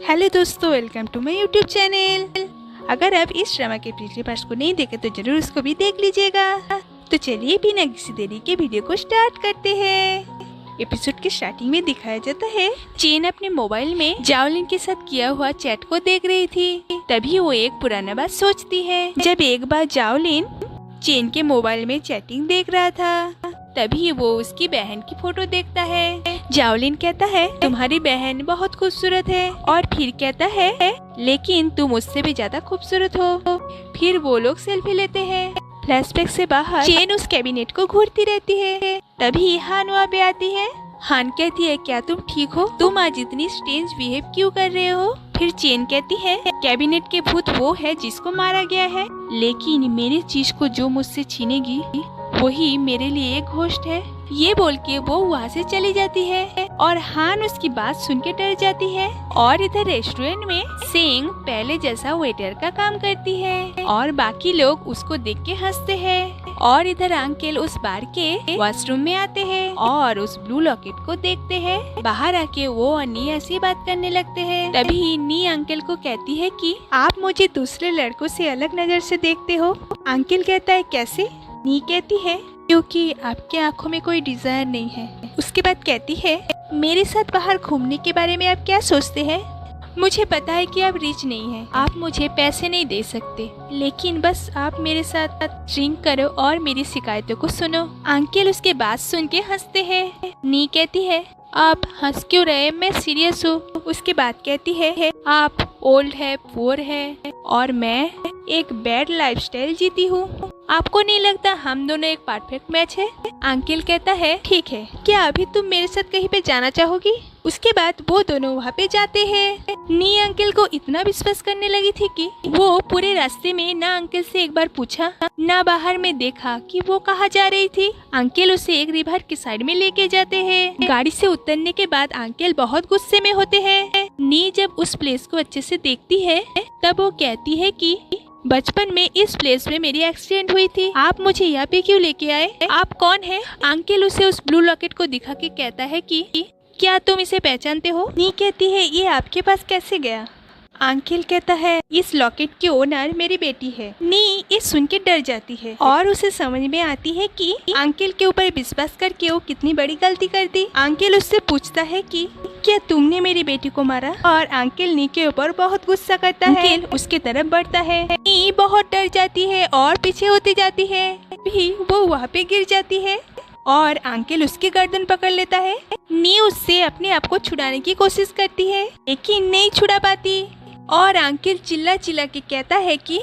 Hello दोस्तों, welcome to my YouTube channel. अगर आप इस ड्रामा के पिछले पार्ट को नहीं देखे तो जरूर उसको भी देख लीजिएगा। तो चलिए बिना किसी देरी के वीडियो को स्टार्ट करते हैं। एपिसोड के स्टार्टिंग में दिखाया जाता है चेन अपने मोबाइल में जाओलिन के साथ किया हुआ चैट को देख रही थी। तभी वो एक पुराना बात सोचती है। जब एक बार जाओलिन चेन के मोबाइल में चैटिंग देख रहा था, तभी वो उसकी बहन की फोटो देखता है। जाओलिन कहता है तुम्हारी बहन बहुत खूबसूरत है, और फिर कहता है लेकिन तुम उससे भी ज्यादा खूबसूरत हो। फिर वो लोग सेल्फी लेते हैं। फ्लैशबैक से बाहर चेन उस कैबिनेट को घूरती रहती है। तभी हान वहाँ पे आती है। हान कहती है क्या तुम ठीक हो? तुम आज इतनी स्ट्रेंज बिहेव क्यों कर रहे हो? फिर चेन कहती है कैबिनेट के भूत वो है जिसको मारा गया है, लेकिन मेरी चीज को जो मुझसे छीनेगी वही मेरे लिए एक घोस्ट है। ये बोल के वो वहाँ से चली जाती है और हान उसकी बात सुन के डर जाती है। और इधर रेस्टोरेंट में सेंग पहले जैसा वेटर का काम करती है और बाकी लोग उसको देख के हंसते हैं। और इधर अंकल उस बार के वॉशरूम में आते हैं और उस ब्लू लॉकेट को देखते हैं। बाहर आके वो और नी ऐसी बात करने लगते हैं। तभी नी अंकल को कहती है कि आप मुझे दूसरे लड़कों से अलग नजर से देखते हो। अंकल कहता है कैसे? नी कहती है क्योंकि आपके आंखों में कोई डिजायर नहीं है। उसके बाद कहती है मेरे साथ बाहर घूमने के बारे में आप क्या सोचते हैं? मुझे पता है कि आप रिच नहीं हैं, आप मुझे पैसे नहीं दे सकते, लेकिन बस आप मेरे साथ ड्रिंक करो और मेरी शिकायतों को सुनो। अंकल उसके बात सुन के हंसते हैं। नी कहती है आप हंस क्यों रहे? मैं सीरियस हूँ। उसके बाद कहती है आप ओल्ड है, पुअर है, और मैं एक बैड लाइफस्टाइल जीती हूँ। आपको नहीं लगता हम दोनों एक परफेक्ट मैच है? अंकल कहता है ठीक है, क्या अभी तुम मेरे साथ कहीं पे जाना चाहोगी? उसके बाद वो दोनों वहाँ पे जाते हैं। नी अंकल को इतना विश्वास करने लगी थी कि वो पूरे रास्ते में ना अंकल से एक बार पूछा ना बाहर में देखा कि वो कहाँ जा रही थी। अंकल उसे एक रिवर की साइड में लेके जाते हैं। गाड़ी से उतरने के बाद अंकल बहुत गुस्से में होते हैं। नी जब उस प्लेस को अच्छे से देखती है तब वो कहती है कि बचपन में इस प्लेस में मेरी एक्सीडेंट हुई थी, आप मुझे यहाँ पे क्यों लेके आए? आप कौन है? अंकल उसे उस ब्लू लॉकेट को दिखा के कहता है कि क्या तुम इसे पहचानते हो? नी कहती है ये आपके पास कैसे गया? अंकल कहता है इस लॉकेट की ओनर मेरी बेटी है। नी ये सुन के डर जाती है और उसे समझ में आती है कि अंकल के ऊपर विश्वास करके वो कितनी बड़ी गलती कर दी। अंकल उससे पूछता है कि क्या तुमने मेरी बेटी को मारा? और अंकल नी के ऊपर बहुत गुस्सा करता है। अंकल उसके तरफ बढ़ता है। नी बहुत डर जाती है और पीछे होती जाती है। भी वो वहाँ पे गिर जाती है और अंकल उसकी गर्दन पकड़ लेता है। नी उससे अपने आप को छुड़ाने की कोशिश करती है लेकिन नहीं छुड़ा पाती। और अंकल चिल्ला चिल्ला के कहता है कि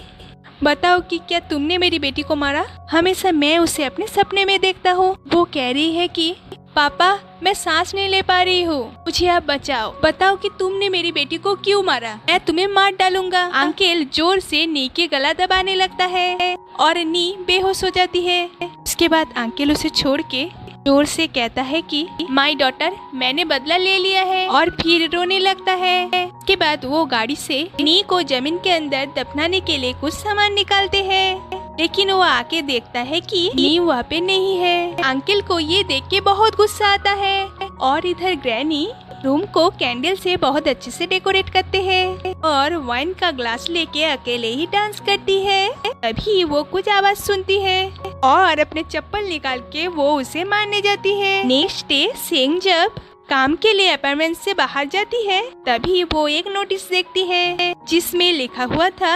बताओ कि क्या तुमने मेरी बेटी को मारा? हमेशा मैं उसे अपने सपने में देखता हूँ। वो कह रही है कि पापा मैं सांस नहीं ले पा रही हूँ, मुझे आप बचाओ। बताओ कि तुमने मेरी बेटी को क्यों मारा? मैं तुम्हें मार डालूंगा। अंकल जोर से नी के गला दबाने लगता है और नी बेहोश हो जाती है। उसके बाद अंकल उसे छोड़ के जोर से कहता है कि माय डॉटर मैंने बदला ले लिया है, और फिर रोने लगता है। उसके बाद वो गाड़ी से नी को जमीन के अंदर दफनाने के लिए कुछ सामान निकालते हैं, लेकिन वो आके देखता है कि नी वहाँ पे नहीं है। अंकल को ये देख के बहुत गुस्सा आता है। और इधर ग्रैनी रूम को कैंडल से बहुत अच्छे से डेकोरेट करते हैं और वाइन का ग्लास लेके अकेले ही डांस करती है। तभी वो कुछ आवाज सुनती है और अपने चप्पल निकाल के वो उसे मारने जाती है। नेक्स्ट डे सेंग जब काम के लिए अपार्टमेंट से बाहर जाती है तभी वो एक नोटिस देखती है जिसमें लिखा हुआ था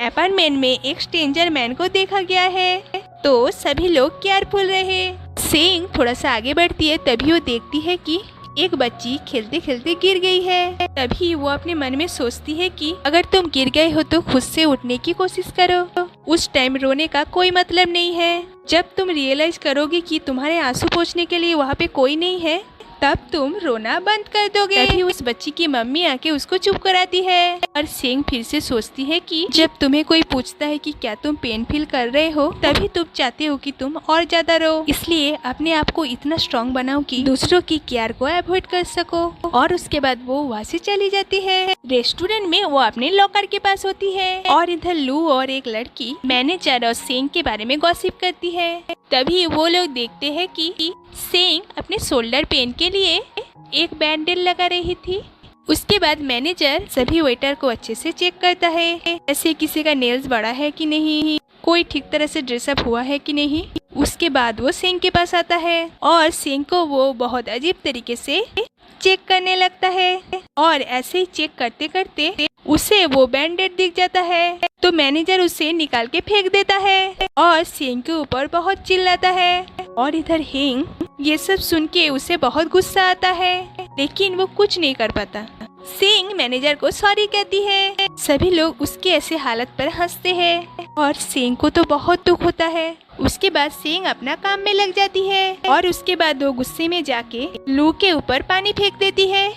अपार्टमेंट में एक स्ट्रेंजर मैन को देखा गया है, तो सभी लोग केयरफुल रहे। सेंग थोड़ा सा आगे बढ़ती है तभी वो देखती है कि एक बच्ची खेलते खेलते गिर गई है। तभी वो अपने मन में सोचती है कि अगर तुम गिर गए हो तो खुद से उठने की कोशिश करो। उस टाइम रोने का कोई मतलब नहीं है। जब तुम रियलाइज करोगे कि तुम्हारे आंसू पोंछने के लिए वहाँ पे कोई नहीं है तब तुम रोना बंद कर दोगे। तभी उस बच्ची की मम्मी आके उसको चुप कराती है। और सेंग फिर से सोचती है कि जब तुम्हें कोई पूछता है कि क्या तुम पेन फील कर रहे हो तभी तुम चाहते हो कि तुम और ज्यादा रो, इसलिए अपने आप को इतना स्ट्रॉन्ग बनाओ कि दूसरों की केयर को अवॉइड कर सको। और उसके बाद वो वहाँ से चली जाती है। रेस्टोरेंट में वो अपने लॉकर के पास होती है और इधर लू और एक लड़की मैनेजर और सेंग के बारे में गॉसिप करती है। तभी वो लोग देखते हैं कि सेंग अपने शोल्डर पेन के लिए एक बैंडेज लगा रही थी। उसके बाद मैनेजर सभी वेटर को अच्छे से चेक करता है, ऐसे किसी का नेल्स बड़ा है कि नहीं, कोई ठीक तरह से ड्रेसअप हुआ है कि नहीं। उसके बाद वो सेंग के पास आता है और सेंग को वो बहुत अजीब तरीके से चेक करने लगता है और ऐसे ही चेक करते करते उसे वो बैंडेड दिख जाता है। तो मैनेजर उसे निकाल के फेंक देता है और सेंग के ऊपर बहुत चिल्लाता है। और इधर हिंग ये सब सुन के उसे बहुत गुस्सा आता है, लेकिन वो कुछ नहीं कर पाता। सेंग मैनेजर को सॉरी कहती है। सभी लोग उसके ऐसे हालत पर हंसते हैं और सेंग को तो बहुत दुख होता है। उसके बाद सेंग अपना काम में लग जाती है और उसके बाद वो गुस्से में जाके लू के ऊपर पानी फेंक देती है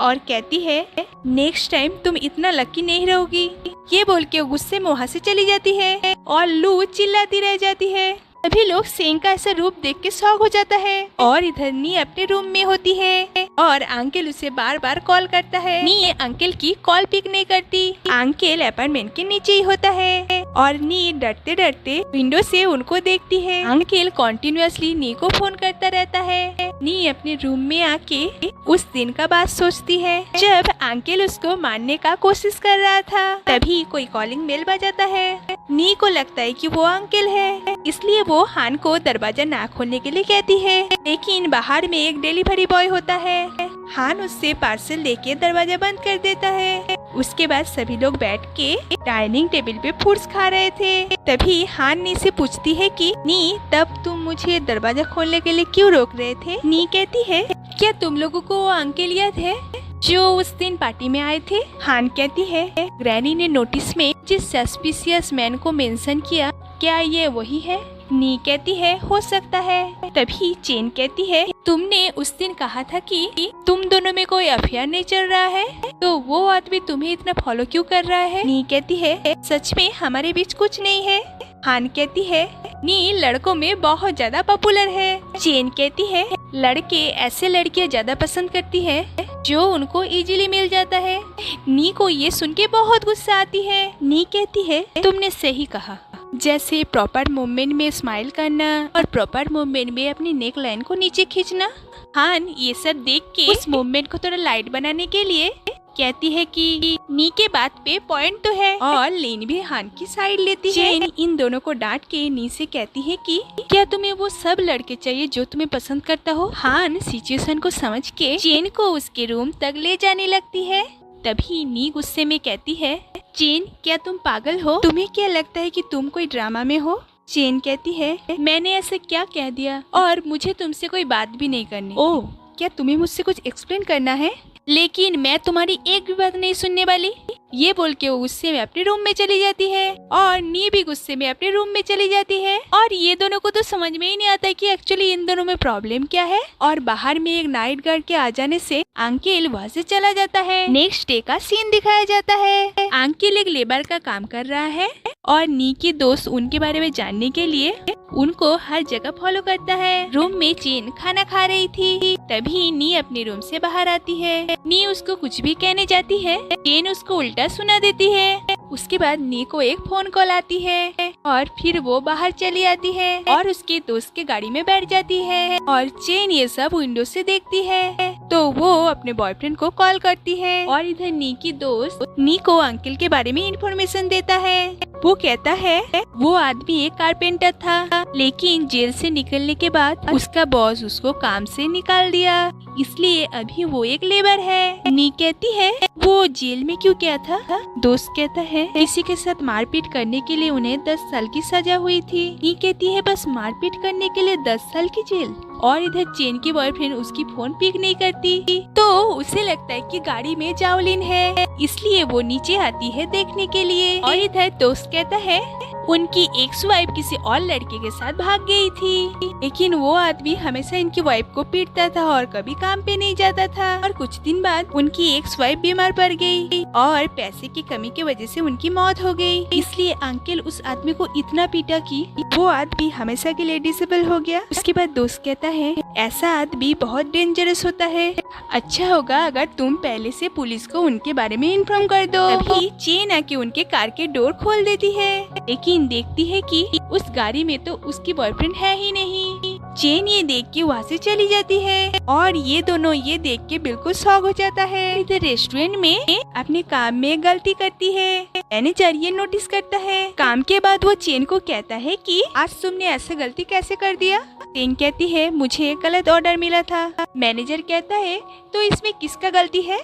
और कहती है नेक्स्ट टाइम तुम इतना लकी नहीं रहोगी। ये बोल के वो गुस्से में वहाँ से चली जाती है और लू चिल्लाती रह जाती है। सभी लोग सेंग का ऐसा रूप देख के शॉक हो जाता है। और इधर नी अपने रूम में होती है और अंकल उसे बार बार कॉल करता है। नी अंकल की कॉल पिक नहीं करती। अंकल अपार्टमेंट के नीचे ही होता है और नी डरते डरते विंडो से उनको देखती है। अंकल कॉन्टिन्यूअसली नी को फोन करता रहता है। नी अपने रूम में आके उस दिन का बात सोचती है जब अंकल उसको मारने का कोशिश कर रहा था। तभी कोई कॉलिंग बेल बजाता है। नी को लगता है कि वो अंकल है, इसलिए वो हान को दरवाजा ना खोलने के लिए कहती है। लेकिन बाहर में एक डिलीवरी बॉय होता है। हान उससे पार्सल लेके दरवाजा बंद कर देता है। उसके बाद सभी लोग बैठ के डाइनिंग टेबल पे फूड्स खा रहे थे। तभी हान नी से पूछती है कि नी तब तुम मुझे दरवाजा खोलने के लिए क्यों रोक रहे थे। नी कहती है क्या तुम लोगों को वो अंकल याद है जो उस दिन पार्टी में आए थे। हान कहती है ग्रैनी ने नोटिस में जिस सस्पिशियस मैन को मेंशन किया, क्या ये वही है। नी कहती है हो सकता है। तभी चेन कहती है तुमने उस दिन कहा था कि तुम दोनों में कोई अफेयर नहीं चल रहा है, तो वो आदमी तुम्हें इतना फॉलो क्यों कर रहा है। नी कहती है सच में हमारे बीच कुछ नहीं है। हान कहती है नी लड़कों में बहुत ज्यादा पॉपुलर है। चेन कहती है लड़के ऐसे लड़कियां ज्यादा पसंद करती है जो उनको इजीली मिल जाता है। नी को ये सुन के बहुत गुस्सा आती है। नी कहती है तुमने सही कहा, जैसे प्रॉपर मूवमेंट में स्माइल करना और प्रॉपर मूवमेंट में अपनी नेक लाइन को नीचे खींचना। हान ये सब देख के उस मूवमेंट को थोड़ा लाइट बनाने के लिए कहती है कि नी के बात पे पॉइंट तो है और लेन भी हान की साइड लेती है। इन दोनों को डांट के नी से कहती है कि क्या तुम्हें वो सब लड़के चाहिए जो तुम्हें पसंद करता हो। हान सिचुएशन को समझ के चेन को उसके रूम तक ले जाने लगती है। तभी नी गुस्से में कहती है चेन क्या तुम पागल हो, तुम्हें क्या लगता है कि तुम कोई ड्रामा में हो। चेन कहती है मैंने ऐसे क्या कह दिया और मुझे तुमसे कोई बात भी नहीं करनी। ओह क्या तुम्हें मुझसे कुछ एक्सप्लेन करना है, लेकिन मैं तुम्हारी एक भी बात नहीं सुनने वाली। ये बोल के वो गुस्से में अपने रूम में चली जाती है और नी भी गुस्से में अपने रूम में चली जाती है। और ये दोनों को तो समझ में ही नहीं आता कि एक्चुअली इन दोनों में प्रॉब्लम क्या है। और बाहर में एक नाइट गार्ड के आ जाने से अंकल वहाँ से चला जाता है। नेक्स्ट डे का सीन दिखाया जाता है। अंकल एक लेबर का काम कर रहा है और नी की दोस्त उनके बारे में जानने के लिए उनको हर जगह फॉलो करता है। रूम में चेन खाना खा रही थी। तभी नी अपने रूम से बाहर आती है। नी उसको कुछ भी कहने जाती है, चेन उसको उल्टा सुना देती है। उसके बाद नी को एक फोन कॉल आती है और फिर वो बाहर चली आती है और उसके दोस्त के गाड़ी में बैठ जाती है। और चेन ये सब विंडो से देखती है तो वो अपने बॉयफ्रेंड को कॉल करती है। और इधर नी की दोस्त नी को अंकल के बारे में इंफॉर्मेशन देता है। वो कहता है वो आदमी एक कारपेंटर था, लेकिन जेल से निकलने के बाद उसका बॉस उसको काम से निकाल दिया, इसलिए अभी वो एक लेबर है। नी कहती है वो जेल में क्यों गया था। दोस्त कहता है किसी के साथ मारपीट करने के लिए उन्हें 10 साल की सजा हुई थी। नी कहती है बस मारपीट करने के लिए 10 साल की जेल। और इधर चेन की बॉयफ्रेंड उसकी फोन पिक नहीं करती तो उसे लगता है कि गाड़ी में जावलिन है, इसलिए वो नीचे आती है देखने के लिए। और इधर दोस्त कहता है उनकी एक्स वाइफ किसी और लड़के के साथ भाग गई थी, लेकिन वो आदमी हमेशा इनकी वाइफ को पीटता था और कभी काम पे नहीं जाता था। और कुछ दिन बाद उनकी एक्स वाइफ बीमार पड़ गई और पैसे की कमी की वजह से उनकी मौत हो गई, इसलिए अंकल उस आदमी को इतना पीटा कि वो आदमी हमेशा के लिए डिसेबल हो गया। उसके बाद दोस्त कहता है ऐसा आदमी बहुत डेंजरस होता है, अच्छा होगा अगर तुम पहले से पुलिस को उनके बारे में इन्फॉर्म कर दो। तभी चेन आके उनके कार के डोर खोल देती है, लेकिन देखती है कि उस गाड़ी में तो उसकी बॉयफ्रेंड है ही नहीं। चेन ये देख के वहाँ से चली जाती है और ये दोनों ये देख के बिल्कुल शॉक हो जाता है। इधर रेस्टोरेंट में अपने काम में गलती करती है। मैनेजर ये नोटिस करता है। काम के बाद वो चेन को कहता है कि आज तुमने ऐसे गलती कैसे कर दिया। चेन कहती है मुझे गलत ऑर्डर मिला था। मैनेजर कहता है तो इसमें किसका गलती है,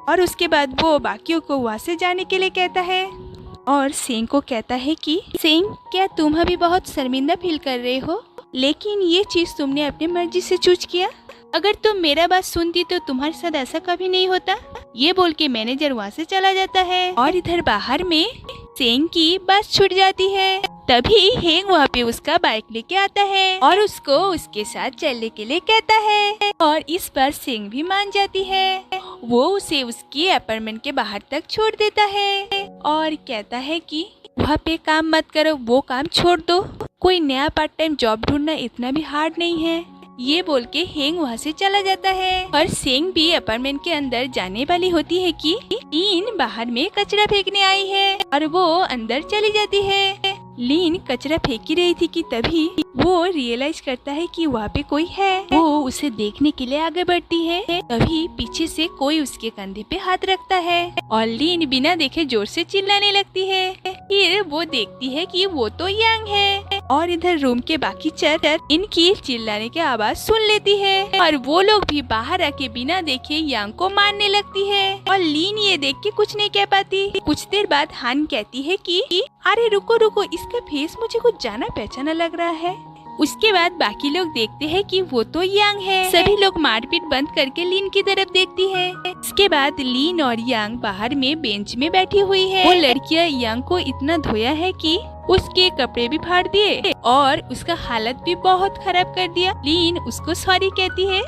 और उसके बाद वो बाकियों को वहाँ से जाने के लिए कहता है और सेंग को कहता है कि सेंग क्या तुम अभी बहुत शर्मिंदा फील कर रहे हो, लेकिन ये चीज तुमने अपनी मर्जी से चूज किया। अगर तुम मेरा बात सुनती तो तुम्हारे साथ ऐसा कभी नहीं होता। ये बोल के मैनेजर वहाँ से चला जाता है और इधर बाहर में सेंग की बस छूट जाती है। तभी हेंग वहाँ पे उसका बाइक लेके आता है और उसको उसके साथ चलने के लिए कहता है और इस पर सेंग भी मान जाती है। वो उसे उसकी अपार्टमेंट के बाहर तक छोड़ देता है और कहता है कि वहाँ पे काम मत करो, वो काम छोड़ दो, कोई नया पार्ट टाइम जॉब ढूंढना इतना भी हार्ड नहीं है। ये बोल के हेंग वहाँ से चला जाता है और सेंग भी अपार्टमेंट के अंदर जाने वाली होती है कि लीन बाहर में कचरा फेंकने आई है और वो अंदर चली जाती है। लीन कचरा फेंक ही रही थी कि तभी वो रियलाइज करता है कि वहाँ पे कोई है। वो उसे देखने के लिए आगे बढ़ती है, तभी पीछे से कोई उसके कंधे पे हाथ रखता है और लीन बिना देखे जोर से चिल्लाने लगती है। फिर वो देखती है कि वो तो यांग है और इधर रूम के बाकी चर इनकी चिल्लाने की आवाज सुन लेती है और वो लोग भी बाहर आके बिना देखे यांग को मारने लगती है और लीन ये देख के कुछ नहीं कह पाती। कुछ देर बाद हान कहती है कि अरे रुको रुको, इसका फेस मुझे कुछ जाना पहचाना लग रहा है। उसके बाद बाकी लोग देखते हैं कि वो तो यांग है। सभी लोग मारपीट बंद करके लीन की तरफ देखती है। इसके बाद लीन और यांग बाहर में बेंच में बैठी हुई है। वो लड़कियां यांग को इतना धोया है कि उसके कपड़े भी फाड़ दिए और उसका हालत भी बहुत खराब कर दिया। लीन उसको सॉरी कहती है।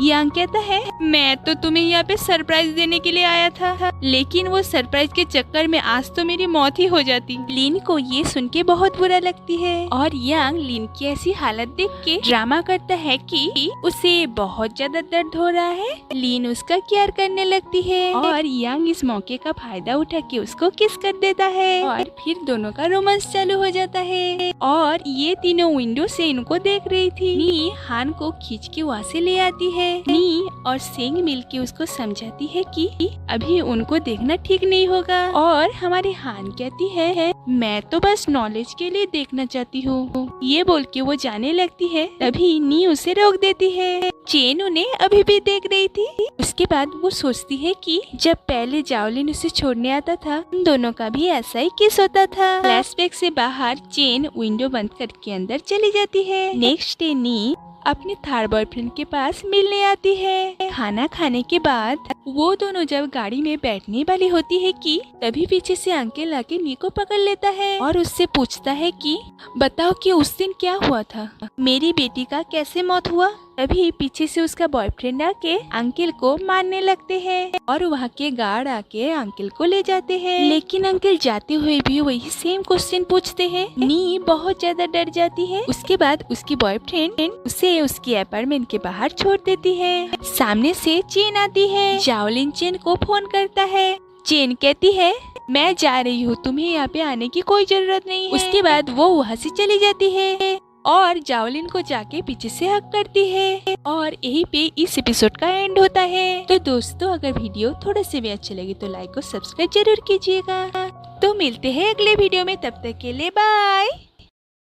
यांग कहता है मैं तो तुम्हें यहाँ पे सरप्राइज देने के लिए आया था, लेकिन वो सरप्राइज के चक्कर में आज तो मेरी मौत ही हो जाती। लीन को ये सुन के बहुत बुरा लगती है और यांग लीन की ऐसी हालत देख के ड्रामा करता है कि उसे बहुत ज्यादा दर्द हो रहा है। लीन उसका केयर करने लगती है और यांग इस मौके का फायदा उठा के उसको किस कर देता है और फिर दोनों का रोमांस चालू हो जाता है। और ये तीनों विंडो से इनको देख रही थी। नी हान को खींच के वहाँ से ले आती है। नी और सेंग मिलके उसको समझाती है कि अभी उनको देखना ठीक नहीं होगा और हमारी हान कहती है मैं तो बस नॉलेज के लिए देखना चाहती हूँ। ये बोल के वो जाने लगती है, तभी नी उसे रोक देती है। चेन उन्हें अभी भी देख रही थी। उसके बाद वो सोचती है कि जब पहले जाओलिन उसे छोड़ने आता था उन दोनों का भी ऐसा ही किस होता था। फ्लैशबैक से बाहर चेन विंडो बंद करके अंदर चली जाती है। नेक्स्ट डे नी अपने थर्ड बॉयफ्रेंड के पास मिलने आती है। खाना खाने के बाद वो दोनों जब गाड़ी में बैठने वाली होती है कि तभी पीछे से अंकल आके नी को पकड़ लेता है और उससे पूछता है कि बताओ कि उस दिन क्या हुआ था, मेरी बेटी का कैसे मौत हुआ। तभी पीछे से उसका बॉयफ्रेंड आके अंकल को मारने लगते हैं और वहाँ के गार्ड आके अंकल को ले जाते हैं, लेकिन अंकल जाते हुए भी वही सेम क्वेश्चन पूछते हैं। नी बहुत ज्यादा डर जाती है। उसके बाद उसकी बॉयफ्रेंड उसे उसके अपार्टमेंट के बाहर छोड़ देती है। सामने से चेन आती है। जाओलिन चेन को फोन करता है। चेन कहती है मैं जा रही हूँ, तुम्हें यहाँ पे आने की कोई जरूरत नहीं है। उसके बाद वो वहाँ से चली जाती है और जाओलिन को जाके पीछे से हक करती है और यही पे इस एपिसोड का एंड होता है। तो दोस्तों अगर वीडियो थोड़ा से भी अच्छी लगी तो लाइक और सब्सक्राइब जरूर कीजिएगा। तो मिलते हैं अगले वीडियो में, तब तक के लिए बाय।